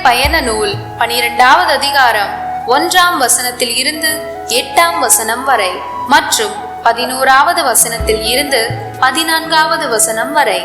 பயண நூல் 12வது அதிகாரம் 1ஆம் வசனத்தில் இருந்து 8ஆம் வசனம் வரை மற்றும் 11வது வசனத்தில் இருந்து 14வது வசனம் வரை.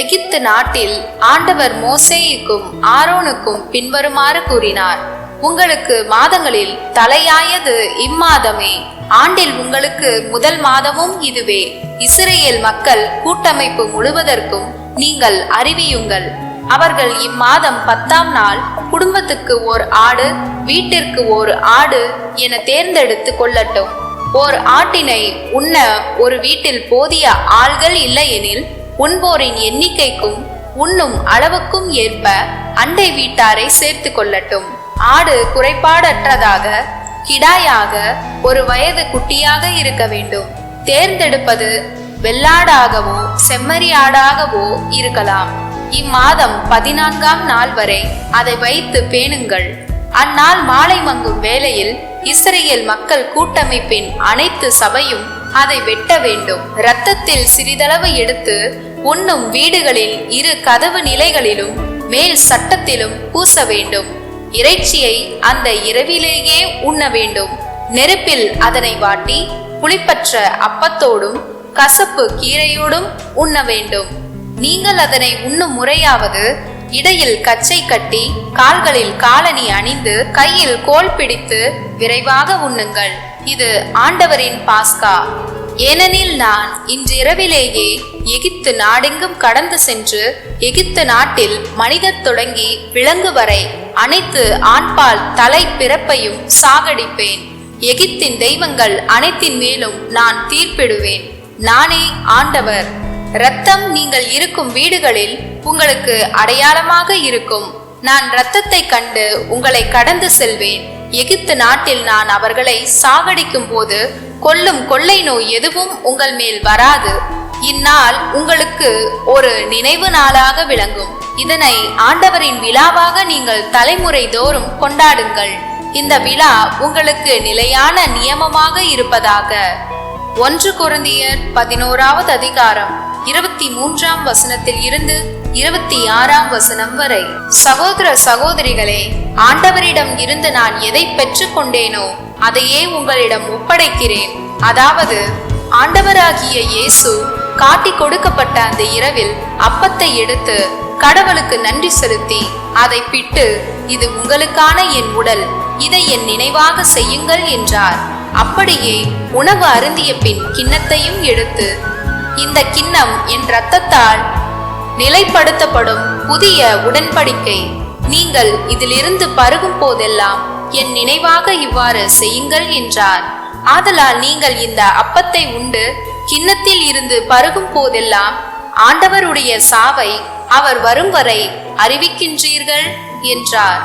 எகிப்து நாட்டில் ஆண்டவர் மோசேயுக்கும் ஆரோனுக்கும் பின்வருமாறு கூறினார்: உங்களுக்கு மாதங்களில் தலையாயது இம்மாதமே, ஆண்டில் உங்களுக்கு முதல் மாதமும் இதுவே. இஸ்ரேல் மக்கள் கூட்டமைப்பு முழுவதற்கும் நீங்கள் அறிவியுங்கள். அவர்கள் இம்மாதம் 10ஆம் நாள் குடும்பத்துக்கு ஓர் ஆடு, வீட்டிற்கு ஒரு ஆடு என தேர்ந்தெடுத்து கொள்ளட்டும். ஓர் ஆட்டினை உண்ண ஒரு வீட்டில் போதிய ஆள்கள் இல்லையெனில் உண்போரின் எண்ணிக்கைக்கும் உண்ணும் அளவுக்கும் ஏற்ப அண்டை வீட்டாரை சேர்த்து கொள்ளட்டும். ஆடு குறைபாடற்றதாக கிடாயாக ஒரு வயது குட்டியாக இருக்க வேண்டும். தேர்ந்தெடுப்பது வெள்ளாடாகவோ செம்மறி ஆடாகவோ இருக்கலாம். இம்மாதம் 14ஆம் நாள் வரை அதை வைத்து பேணுங்கள். அந்நாள் மாலை மங்கும் வேளையில் இஸ்ரேல் மக்கள் கூட்டமைப்பின் அனைத்து சபையும் அதை வெட்ட வேண்டும். இரத்தத்தில் சிறிதளவு எடுத்து உண்ணும் வீடுகளில் 2 கதவு நிலைகளிலும் மேல் சட்டத்திலும் பூச வேண்டும். இறைச்சியை அந்த இரவிலேயே உண்ண வேண்டும். நெருப்பில் அதனை வாட்டி புளிப்பற்ற அப்பத்தோடும் கசப்பு கீரையோடும் உண்ண வேண்டும். நீங்கள் அதனை உண்ணும் முறையாவது இடையில் கச்சை கட்டி கால்களில் காலணி அணிந்து கையில் கோல் பிடித்து விரைவாக உண்ணுங்கள். இது ஆண்டவரின் பாஸ்கா. ஏனெனில் நான் இன்றிரவிலேயே எகிப்து நாடெங்கும் கடந்து சென்று எகிப்து நாட்டில் மனிதர் தொடங்கி விலங்கு வரை அனைத்து ஆண்பால் தலை பிறப்பையும் சாகடிப்பேன். எகிப்தின் தெய்வங்கள் அனைத்தின் மேலும் நான் தீர்ப்பிடுவேன். நானே ஆண்டவர். இரத்தம் நீங்கள் இருக்கும் வீடுகளில் உங்களுக்கு அடையாளமாக இருக்கும். நான் இரத்தத்தை கண்டு உங்களை கடந்து செல்வேன். எகிப்து நாட்டில் நான் அவர்களை சாகடிக்கும் போது கொல்லும் கொள்ளை நோய் எதுவும் உங்கள் மேல் வராது. இந்நாள் உங்களுக்கு ஒரு நினைவு நாளாக விளங்கும். இதனை ஆண்டவரின் விழாவாக நீங்கள் தலைமுறை தோறும் கொண்டாடுங்கள். இந்த விழா உங்களுக்கு நிலையான நியமமாக இருப்பதாக. 1 கொரிந்தியர் 11வது அதிகாரம் 23ஆம் வசனத்தில் இருந்து 26ஆம் வசனம் வரை. சகோதர சகோதரிகளே, ஆண்டவரிடம் இருந்து நான் எதை பெற்றுக் கொண்டேனோ அதையே உங்களிடம் ஒப்படைக்கிறேன். அதாவது ஆண்டவராகிய இயேசு காட்டி கொடுக்கப்பட்ட அந்த இரவில் அப்பத்தை எடுத்து கடவுளுக்கு நன்றி செலுத்தி அதை பிட்டு, இது உங்களுக்கான என் உடல், இதை என் நினைவாக செய்யுங்கள் என்றார். அப்படியே உணவு அருந்திய பின் கிண்ணத்தையும் எடுத்து, இந்த கிண்ணம் என் இரத்தத்தால் நிலைப்படுத்தப்படும் புதிய உடன்படிக்கை. நீங்கள் இதிலிருந்து பருகும் போதெல்லாம் என் நினைவாக இவ்வாறு செய்யுங்கள் என்றார். ஆதலால் நீங்கள் இந்த அப்பத்தை உண்டு கிண்ணத்தில் இருந்து பருகும் போதெல்லாம் ஆண்டவருடைய சாவை அவர் வரும் வரை அறிவிக்கின்றீர்கள் என்றார்.